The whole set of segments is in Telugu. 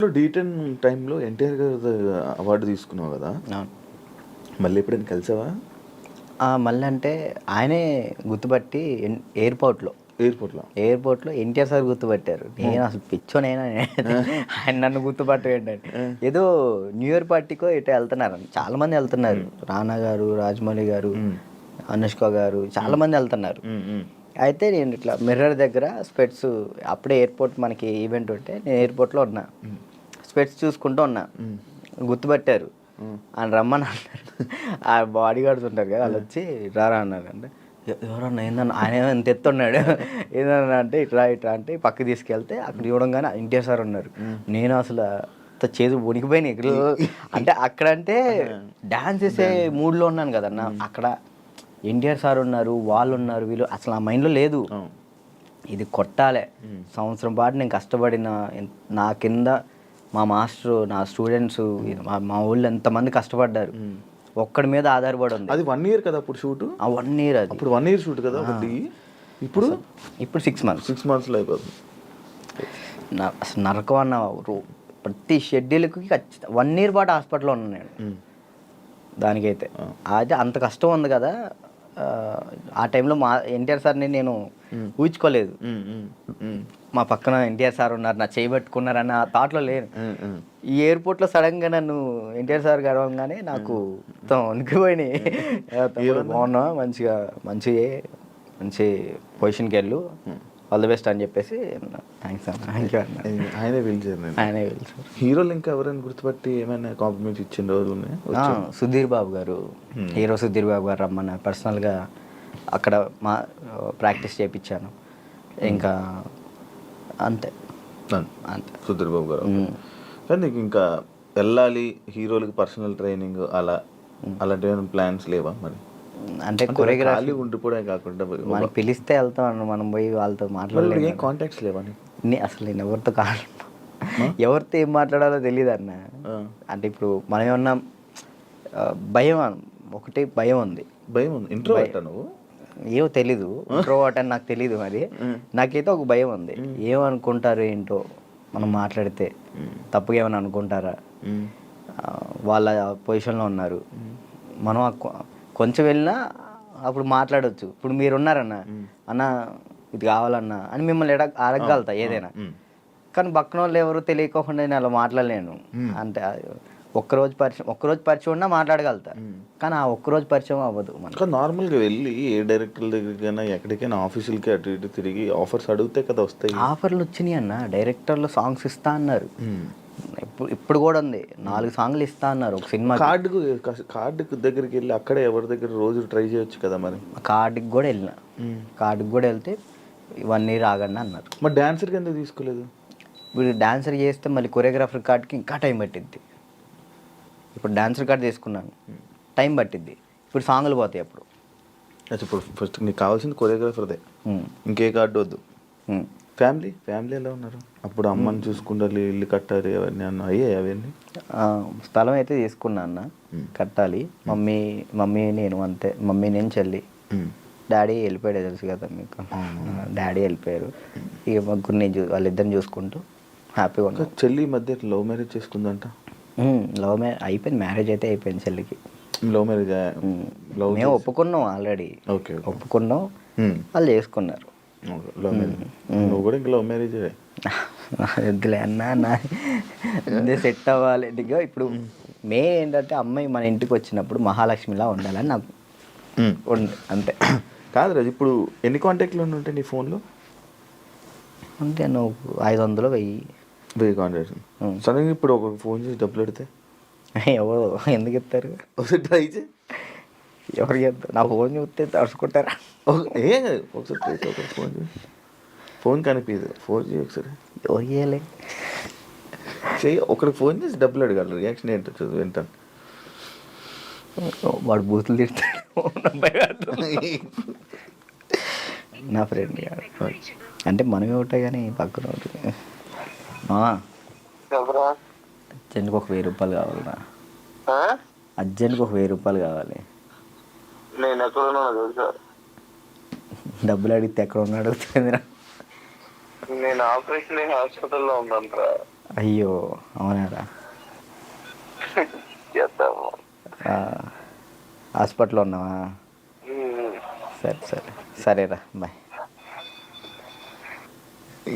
D10 టైంలో ఎన్టీఆర్ గారి అవార్డు తీసుకున్నావు కదా, అవును. మళ్ళీ ఎప్పుడైనా కలిసావా? మళ్ళీ అంటే ఆయనే గుర్తుపట్టి ఎయిర్పోర్ట్లో ఎన్టీఆర్ సార్ గుర్తుపట్టారు. నేను అసలు పిచ్చోనైనా ఆయన నన్ను గుర్తుపట్టండి. ఏదో న్యూ ఇయర్ పార్టీకో ఎటో వెళ్తున్నారు, చాలామంది వెళ్తున్నారు. రానా గారు, రాజమౌళి గారు, అనుష్క గారు, చాలామంది వెళ్తున్నారు. అయితే నేను ఇట్లా మిర్రర్ దగ్గర స్పెట్స్, అప్పుడే ఎయిర్పోర్ట్ మనకి ఈవెంట్ ఉంటే నేను ఎయిర్పోర్ట్లో ఉన్నా, స్పెట్స్ చూసుకుంటూ ఉన్నా. గుర్తుపట్టారు, ఆయన రమ్మని అన్నారు. ఆ బాడీ గార్డ్స్ ఉంటారు కదా, వాళ్ళు వచ్చి రారా అన్నారు. అంటే ఎవరన్నా ఏందన్నా, ఆయన ఎంత ఎత్తున్నాడు ఏందన్నా అంటే ఇట్లా అంటే పక్కకి తీసుకెళ్తే అక్కడ చూడంగానే ఎన్టీఆర్ సార్ ఉన్నారు. నేను అసలు చేదు వణికిపోయినాయి. అంటే అక్కడంటే డ్యాన్స్ చేసే మూడ్లో ఉన్నాను కదన్నా, అక్కడ ఎన్టీఆర్ సార్ ఉన్నారు, వాళ్ళు ఉన్నారు, వీళ్ళు అసలు ఆ మైండ్లో లేదు. ఇది కొట్టాలి, సంవత్సరం పాటు నేను కష్టపడిన, నా కింద మా మాస్టరు, నా స్టూడెంట్స్, మా ఊళ్ళో ఎంతమంది కష్టపడ్డారు, ఒక్కడి మీద ఆధారపడి ఉంది. అది 1 year కదా అప్పుడు షూట్? 1 year. అది అప్పుడు 1 year షూట్ కదా ఒకటి. ఇప్పుడు 6 months. 6 monthsలో అయిపోతుంది. అసలు నరకం అన్న, ప్రతి షెడ్యూల్కి 1 year పాటు హాస్పిటల్లో ఉన్నాను నేను. దానికైతే అది అంత కష్టం ఉంది కదా. ఆ టైంలో మా ఎన్టీఆర్ సార్ని నేను ఊహించుకోలేదు. మా పక్కన ఎన్టీఆర్ సార్ ఉన్నారు, నా చేయబెట్టుకున్నారన్న థాట్లో లేను. ఈ ఎయిర్పోర్ట్లో సడన్గా నన్ను ఎన్టీఆర్ సార్ గడవగానే నాకు మొత్తం వణికిపోయినాయి. బాగున్నా, మంచి పొజిషన్కి వెళ్ళు, ఆల్ ది బెస్ట్ అని చెప్పేసి థ్యాంక్స్ అన్న. ఆయనే పిలిచారు. హీరోలు ఇంకా ఎవరైనా గుర్తుపట్టి ఏమైనా కాంప్లిమెంట్స్ ఇచ్చిన రోజులు ఉన్నాయి? సుధీర్ బాబు గారు, హీరో సుధీర్ బాబు గారు రమ్మన్నారు. పర్సనల్గా అక్కడ మా ప్రాక్టీస్ చేయించాను. ఇంకా అంతే. సుధీర్ బాబు గారు. కానీ నీకు ఇంకా వెళ్ళాలి హీరోలకి పర్సనల్ ట్రైనింగ్ అలాంటి ప్లాన్స్ లేవా మరి? అంటే కొరియోగ్రఫీ ఉండిపోవడం కాకుండా మనకి పిలిస్తే వెళ్తాం, మనం పోయి వాళ్ళతో మాట్లాడలేదు. ఏం కాంటాక్ట్స్ లేవా? అసలు నేను ఎవరితో ఏం మాట్లాడాలో తెలియదు అన్న. అంటే ఇప్పుడు మనం ఏమన్నా భయం, ఒకటి భయం ఉంది. ఇంట్రోవర్ట్ నువ్వు? ఏమో తెలీదు, ఇంట్రోవర్ట్ అని నాకు తెలీదు. మరి నాకైతే ఒక భయం ఉంది, ఏమనుకుంటారు ఏంటో, మనం మాట్లాడితే తప్పుగా ఏమైనా అనుకుంటారా, వాళ్ళ పొజిషన్లో ఉన్నారు, మనం కొంచెం వెళ్ళినా అప్పుడు మాట్లాడవచ్చు. ఇప్పుడు మీరు ఉన్నారన్న, అన్న ఇది కావాలన్నా అని మిమ్మల్ని అడగగలుగుతా ఏదైనా. కానీ పక్కన వాళ్ళు ఎవరు తెలియకోకుండా నేను అలా మాట్లాడలేను. అంటే ఒక్కరోజు పరిచయం ఉన్నా మాట్లాడగలుగుతా, కానీ ఆ ఒక్కరోజు పరిచయం అవ్వదు. మనకు నార్మల్గా వెళ్ళి ఏ డైరెక్టర్ల దగ్గరికైనా ఎక్కడికైనా ఆఫీసులకి అటు ఇటు తిరిగి ఆఫర్స్ అడిగితే కదా వస్తాయి. ఆఫర్లు వచ్చినాయి అన్న, డైరెక్టర్లు సాంగ్స్ ఇస్తా అన్నారు. ఇప్పుడు కూడా ఉంది, 4 సాంగ్లు ఇస్తా అన్నారు ఒక సినిమా. కార్డుకు దగ్గరికి వెళ్ళి అక్కడే ఎవరి దగ్గర రోజు ట్రై చేయొచ్చు కదా మరి. కార్డుకి కూడా వెళ్ళిన, కార్డుకి కూడా వెళ్తే 1 year ఆగండి అన్నారు. మరి డాన్సర్కి ఎందుకు తీసుకోలేదు? ఇప్పుడు డాన్సర్ చేస్తే మళ్ళీ కొరియోగ్రాఫర్ కార్డ్కి ఇంకా టైం పట్టిద్ది. ఇప్పుడు డాన్సర్ కార్డ్ తీసుకున్నాను, టైం పట్టిద్ది. ఇప్పుడు సాంగ్లు పోతాయి అప్పుడు. ఇప్పుడు ఫస్ట్ నీకు కావాల్సింది కొరియోగ్రాఫర్దే, ఇంకే కార్డు వద్దు. ఫ్యామిలీ ఎలా ఉన్నారు? అప్పుడు అమ్మని చూసుకుంటారు, ఇల్లు కట్టాలి, అవన్నీ అయ్యాయి అవన్నీ? స్థలం అయితే తీసుకున్నా అన్న, కట్టాలి. మమ్మీ నేను అంతే, మమ్మీ నేను చెల్లి. డాడీ వెళ్ళిపోయాడు, తెలుసు కదా మీకు. డాడీ వెళ్ళిపోయారు, ఇక ముగ్గురు వాళ్ళిద్దరిని చూసుకుంటూ హ్యాపీగా ఉన్నా. చెల్లి మధ్య లవ్ మ్యారేజ్ చేసుకుందంట? లవ్ మ్యారేజ్ అయిపోయింది, మ్యారేజ్ అయితే అయిపోయింది చెల్లికి. Love marriage? మేము ఒప్పుకున్నాం ఆల్రెడీ. ఓకే, ఒప్పుకున్నాం, వాళ్ళు చేసుకున్నారు. నువ్వు కూడా ఇంకా లవ్ మ్యారేజ్? వద్దులే అన్న, సెట్ అవ్వాలి. ఇప్పుడు ఏంటంటే అమ్మాయి మన ఇంటికి వచ్చినప్పుడు మహాలక్ష్మిలా ఉండాలని నాకు అంతే. కాదు రాజు, ఇప్పుడు ఎన్ని కాంటాక్ట్లు ఉంటాయి నీ ఫోన్లో? అంటే నువ్వు 500 1000 కాంటాక్ట్స్. సడన్గా ఇప్పుడు ఒక ఫోన్ చేసి డబ్బులు పెడితే ఎవరు ఎందుకు ఇస్తారు? ఒకసారి ట్రై చేయి. ఎవరికి చెప్తారు? నా ఫోన్ చూస్తే తడుచుకుంటారా? ఏం కాదు, ఒకసారి ఫోన్ కనిపించదు, ఫోన్ చేయి ఒకసారి. ఎవరియాలి చెయ్యి, ఒకరికి ఫోన్ చేసి డబ్బులు అడగాలి, రియాక్షన్ ఏంటో చదువు వింటాను. వాడు బూతులు తిడతాడు నా ఫ్రెండ్. అంటే మనమే ఉంటాయి కానీ పక్కన ఉంటుంది. అర్జెంట్కి ఒక 1000 రూపాయలు కావాలన్నా, అర్జెంట్కి ఒక 1000 రూపాయలు కావాలి. డబ్బులు అడిగితే ఎక్కడ ఉన్నాడు? నేను ఆపరేషన్ హాస్పిటల్లో ఉన్నాను. అయ్యో అవునారా? చేద్దాము. హాస్పిటల్లో ఉన్నావా? సరే సరే సరేరా బాయ్.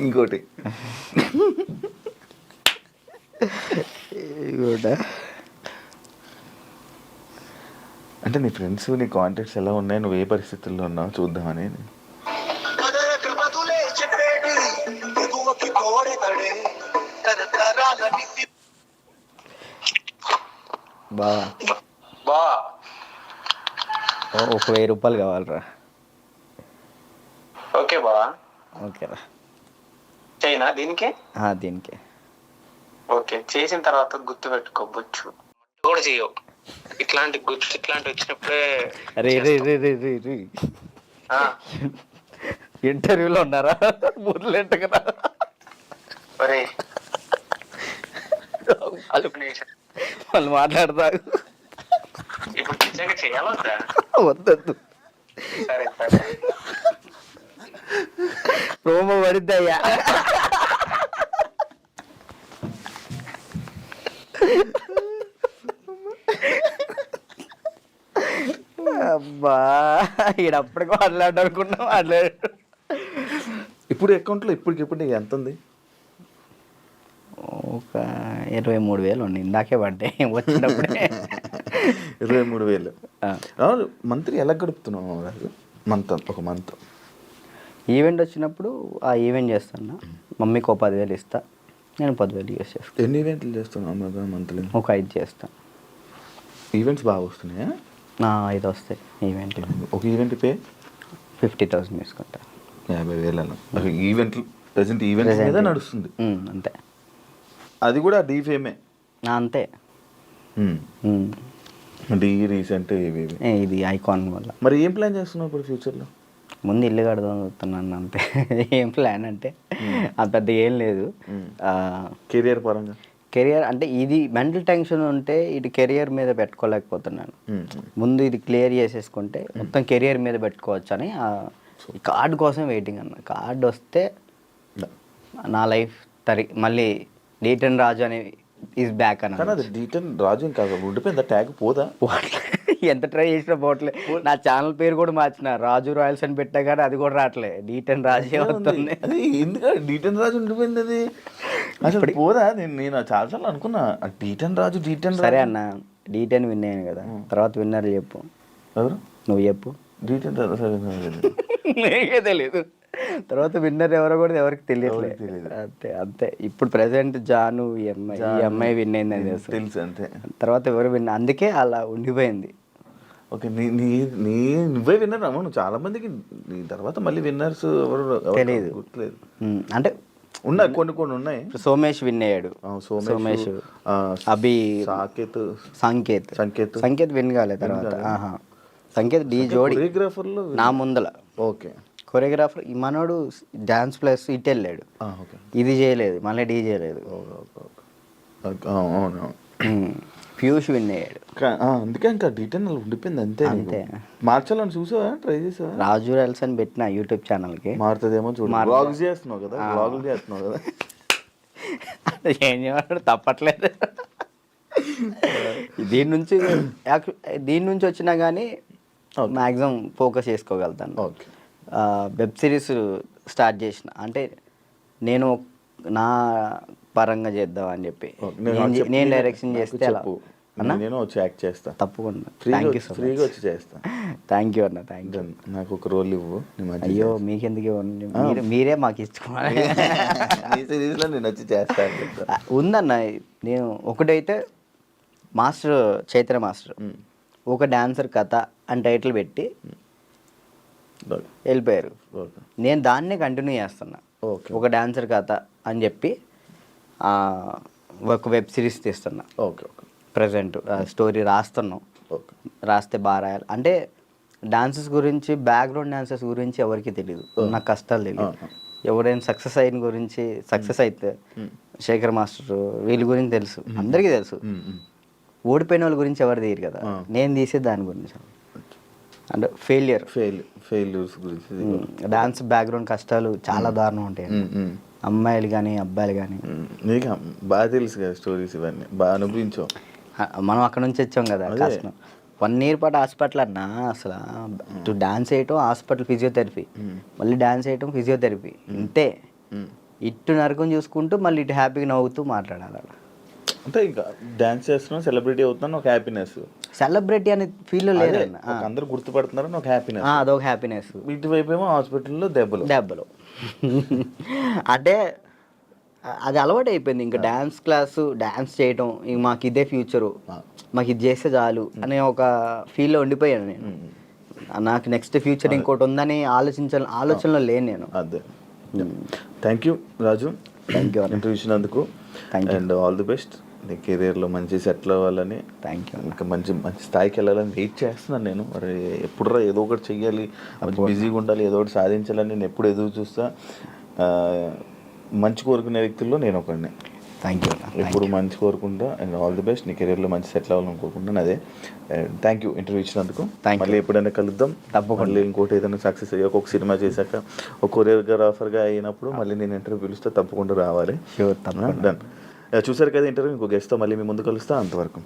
ఇంకోటి కూడా అంటే నీ ఫ్రెండ్స్ నీ కాంటాక్ట్స్ ఎలా ఉన్నాయి, నువ్వు ఏ పరిస్థితుల్లో ఉన్నావు చూద్దామని. బావా బా ఒక 1000 రూపాయలు కావాలరా. ఓకే బా, ఓకేరా. చైనా దీనికి. దీనికి ఓకే, చేసిన తర్వాత గుర్తు పెట్టుకోవచ్చు కూడా చేయవు. ఇట్లాంటి వచ్చినప్పుడే రే రే రే రే రే రే ఆ, ఇంటర్వ్యూలో ఉన్నారా? ముర్లేంటకరా ఒరే వాళ్ళు మాట్లాడతారు. ఇప్పుడు నిజంగా చేయాలొద్దా? వద్దొద్దు, సరే సరే. ప్రోమో పడిద్దయ్యా. అబ్బా ఈడప్పటికి మాట్లాడు అనుకున్నా మాట్లాడు. ఇప్పుడు అకౌంట్లో ఇప్పటికిప్పుడు నీకు ఎంత ఉంది? ఒక 23,000 ఉంది. ఇందాకే పడ్డాయి వచ్చినప్పుడే. 23,000. మంత్లీ ఎలా గడుపుతున్నావు రాజు? ఒక మంత్ ఈవెంట్ వచ్చినప్పుడు ఆ ఈవెంట్ చేస్తాను. మమ్మీకి ఒక 10,000 ఇస్తా, నేను 10,000 యూస్ చేస్తాను. ఎన్ని ఈవెంట్లు చేస్తున్నావు మంత్లీ? ఒక 5 చేస్తాను. ఈవెంట్స్ బాగా వస్తున్నాయా? 5 వస్తాయి ఈవెంట్. ఒక ఈవెంట్ పే 50,000 తీసుకుంటా. 50,000 ఈవెంట్లు ప్రజెంట్ ఈవెంట్ మీద నడుస్తుంది అంతే. అది కూడా డీఫేమే అంతే. డీ రీసెంట్ ఇవి ఇది ఐకాన్ వల్ల. మరి ఏం ప్లాన్ చేస్తున్నావు ఇప్పుడు ఫ్యూచర్లో? ముందు ఇల్లు కడదాం చూస్తున్నాను అంతే. ఏం ప్లాన్ అంటే అంత పెద్ద ఏం లేదు. కెరియర్ పరంగా కెరియర్ అంటే ఇది మెంటల్ టెన్షన్ ఉంటే ఇది కెరియర్ మీద పెట్టుకోలేకపోతున్నాను. ముందు ఇది క్లియర్ చేసేసుకుంటే మొత్తం కెరియర్ మీద పెట్టుకోవచ్చు అని కార్డు కోసం వెయిటింగ్ అన్న. కార్డు వస్తే నా లైఫ్ మళ్ళీ డీటన్ రాజు అని ఈజ్ బ్యాక్ అని. కానీ అది డీటన్ రాజు ఇంకా ఉండిపోయింది, ట్యాగ్ పోదా? ఎంత ట్రై చేసినా పోవట్లే. నా ఛానల్ పేరు కూడా మార్చిన, రాజు రాయల్స్ అని పెట్టా కానీ అది కూడా రావట్లే, డీటన్ రాజే వస్తుంది. అది ఎందుకంటే డీటన్ రాజు ఉండిపోయింది, అది అసలు పోదా? నేను చాలాసార్లు అనుకున్నా డీటన్ రాజు. సరే అన్న, డీటెన్ విన్ అయ్యాను కదా, తర్వాత విన్నర్ చెప్పు. ఎవరు? నువ్వు చెప్పు. డీటెన్ రాజు సరే నీకే తెలియదు, తర్వాత విన్నర్ ఎవరో కూడా ఎవరికి తెలియట్లేదు. అంతే అంతే. ఇప్పుడు ప్రెసెంట్ జాను ఈ అమ్మాయి విన్ అయిందని తెలుసు అంతే. తర్వాత ఎవరు విన్, అందుకే అలా ఉండిపోయింది. ఓకే, నువ్వే విన్నర్ అమ్మ. నువ్వు చాలా మందికి నీ తర్వాత మళ్ళీ విన్నర్స్ ఎవరు తెలియదు, గుర్తులేదు. అంటే ఉన్నాయి, కొన్ని ఉన్నాయి. సోమేష్ విన్ అయ్యాడు. సోమేష్, అభి, సంకేత్ విన్ కాలేదు. తర్వాత సంకేత్ డీ జోడి కొరియోగ్రాఫర్లో నా ముందల. ఓకే, కొరియోగ్రాఫర్ ఈ మనోడు డాన్స్ ప్లస్ ఇటు వెళ్ళాడు, ఇది చేయలేదు, మళ్ళీ డీ చేయలేదు. పీయూష్ విన్ అయ్యాడు. అందుకే ఇంకా డీటెయిల్ ఉండిపోయింది అంతే. అంతే. మార్చాలని చూసావా, ట్రై చేసావా? రాజు రైల్స్ అని పెట్టిన యూట్యూబ్ ఛానల్కి. మారుతుందేమో చూడు. వ్లాగ్స్ చేస్తున్నావు కదా, వ్లాగులు చేస్తున్నావు కదా. ఏం చేయమంటాడు, తప్పట్లేదు. దీని నుంచి వచ్చినా కానీ మ్యాక్సిమం ఫోకస్ చేసుకోగలుగుతాను. ఓకే. వెబ్ సిరీస్ స్టార్ట్ చేసిన, అంటే నేను నా పరంగా చేద్దాం అని చెప్పి నేను డైరెక్షన్ చేస్తే నేను వచ్చి యాక్ట్ చేస్తా తప్పకుండా. ఫ్రీగా వచ్చి చేస్తా. థ్యాంక్ యూ అన్న, థ్యాంక్ యూ. నాకు ఒక రోల్ ఇవ్వు. అయ్యో మీకెందుకు ఇవ్వండి, మీరే మాకు ఇచ్చుకోవాలి. సిరీస్లో నేను వచ్చి చేస్తా ఉందన్న. నేను ఒకటైతే మాస్టర్ చైతన్య మాస్టర్ ఒక డాన్సర్ కథ అని టైటిల్ పెట్టి వెళ్ళిపోయారు. నేను దాన్నే కంటిన్యూ చేస్తున్నా. ఒక డాన్సర్ కథ అని చెప్పి ఒక వెబ్ సిరీస్ తీస్తున్నా. Okay okay. ప్రజెంట్ స్టోరీ రాస్తున్నాం. రాస్తే బాగా రాయాలి. అంటే డాన్సెస్ గురించి, బ్యాక్గ్రౌండ్ డాన్సెస్ గురించి ఎవరికి తెలియదు, నాకు కష్టాలు తెలియదు. ఎవరైనా సక్సెస్ అయిన గురించి, సక్సెస్ అయితే శేఖర్ మాస్టర్ వీళ్ళ గురించి తెలుసు, అందరికీ తెలుసు. ఓడిపోయిన వాళ్ళ గురించి ఎవరు తీయరు కదా, నేను తీసే దాని గురించి. అంటే ఫెయిల్యూర్స్ గురించి. డాన్స్ బ్యాక్గ్రౌండ్ కష్టాలు చాలా దారుణం ఉంటాయి. అమ్మాయిలు కానీ అబ్బాయిలు కానీ నీకు బాగా తెలుసు కదా స్టోరీస్ ఇవన్నీ బాగా అనుభవించావు. మనం అక్కడ నుంచి వచ్చాం కదా అదే. కష్టం. 1 year పాటు హాస్పిటల్ అన్నా అసలు ఇటు డాన్స్ వేయటం హాస్పిటల్ ఫిజియోథెరపీ, మళ్ళీ డాన్స్ వేయటం ఫిజియోథెరపీ, ఇంతే. ఇటు నరకం చూసుకుంటూ మళ్ళీ ఇటు హ్యాపీగా నవ్వుతూ మాట్లాడాలి అలా. అంటే ఇంకా డాన్స్ చేస్తున్నావు, సెలబ్రిటీ అవుతున్నాను, ఒక హ్యాపీనెస్. సెలబ్రిటీ అనే ఫీల్లో లేదన్న. అందరూ గుర్తుపడుతున్నారని ఒక హ్యాపీనెస్. అదొక హ్యాపీనెస్. ఇటువైపు ఏమో హాస్పిటల్లో దెబ్బలు అంటే అది అలవాటు అయిపోయింది. ఇంకా డ్యాన్స్ క్లాసు, డ్యాన్స్ చేయటం, ఇంక మాకు ఇదే ఫ్యూచరు, మాకు ఇది చేస్తే చాలు అనే ఒక ఫీల్లో ఉండిపోయాను నేను. నాకు నెక్స్ట్ ఫ్యూచర్ ఇంకోటి ఉందని ఆలోచనలో లేను నేను. అదే. Thank you Raju, thank you interview ఇచ్చినందుకు. And all the best. నీ కెరీర్లో మంచి సెటిల్ అవ్వాలని, థ్యాంక్ యూ. ఇంకా మంచి స్థాయికి వెళ్ళాలని వెయిట్ చేస్తున్నాను నేను. మరి ఎప్పుడురా ఏదో ఒకటి చెయ్యాలి, మంచి బిజీగా ఉండాలి, ఏదో ఒకటి సాధించాలని నేను ఎప్పుడు ఎదురు చూస్తా. మంచి కోరుకునే వ్యక్తుల్లో నేను ఒకడిని. Thank you. ఎప్పుడు మంచి కోరుకుంటా. And all the best. నీ కెరీర్లో మంచి సెటిల్ అవ్వాలని కోరుకుంటాను. అదే. థ్యాంక్ యూ ఇంటర్వ్యూ ఇచ్చినందుకు. మళ్ళీ ఎప్పుడైనా కలుద్దాం తప్పకుండా. మళ్ళీ ఇంకోటి ఏదైనా సక్సెస్ అయ్యాక ఒక సినిమా చేశాక ఒక కొరియోగ్రాఫర్గా అయినప్పుడు మళ్ళీ నేను ఇంటర్వ్యూ పిలుస్తే తప్పకుండా రావాలి. షూర్, తప్పకుండా. డన్. చూసారు కదా ఇంటర్వ్యూ. ఇంకో గెస్ట్తో మళ్ళీ మీ ముందు కలుస్తా. అంతవరకు